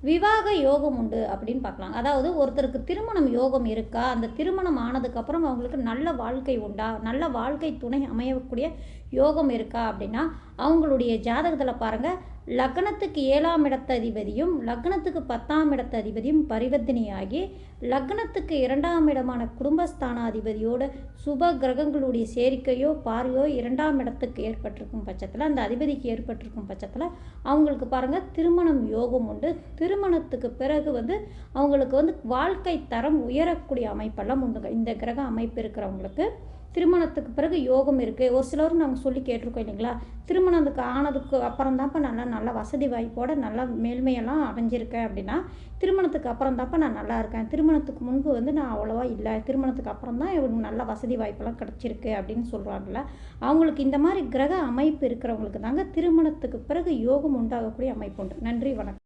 விவாக யோகம் உண்டு அப்படின்னு பார்க்கலாம். அதாவது ஒருத்தருக்கு திருமணம் யோகம் இருக்கா, அந்த திருமணம் ஆனதுக்கப்புறம் அவங்களுக்கு நல்ல வாழ்க்கை உண்டா, நல்ல வாழ்க்கை துணை அமையக்கூடிய யோகம் இருக்கா அப்படின்னா, அவங்களுடைய ஜாதகத்தில் பாருங்கள், லக்னத்துக்கு 7ஆம் இடத்த அதிபதியும் லக்னத்துக்கு 10ஆம் இடத்த அதிபதியும் பரிவர்த்தனையாகி லக்னத்துக்கு 2ஆம் இடமான குடும்பஸ்தானாதிபதியோட சுப கிரகங்களுடைய சேர்க்கையோ பார்வையோ 2ஆம் இடத்துக்கு ஏற்பட்டிருக்கும் பட்சத்தில், அந்த அதிபதிக்கு ஏற்பட்டிருக்கும் பட்சத்தில் அவங்களுக்கு பாருங்கள் திருமணம் யோகம் உண்டு. திருமணத்துக்கு பிறகு அவங்களுக்கு வாழ்க்கை தரம் உயரக்கூடிய அமைப்பெல்லாம் உண்டுங்க. இந்த கிரக அமைப்பு இருக்கிறவங்களுக்கு திருமணத்துக்கு பிறகு யோகம் இருக்குது. ஒரு சிலரும் நாங்கள் சொல்லி கேட்டிருக்கோம் இல்லைங்களா, திருமணத்துக்கு ஆனதுக்கு அப்புறம் தான்ப்பா நல்ல வசதி வாய்ப்போட நல்ல மேல்மையெல்லாம் அடைஞ்சிருக்கேன் அப்படின்னா, திருமணத்துக்கு அப்புறம் தான்ப்பா நான் நல்லா இருக்கேன், திருமணத்துக்கு முன்பு நான் அவ்வளோவா இல்லை, திருமணத்துக்கு அப்புறம் தான் இவங்களுக்கு நல்ல வசதி வாய்ப்பெல்லாம் கிடச்சிருக்கு அப்படின்னு சொல்கிறாங்கல்ல, அவங்களுக்கு இந்த மாதிரி கிரக அமைப்பு இருக்கிறவங்களுக்கு தாங்க திருமணத்துக்கு பிறகு யோகம் உண்டாகக்கூடிய அமைப்பு உண்டு. நன்றி, வணக்கம்.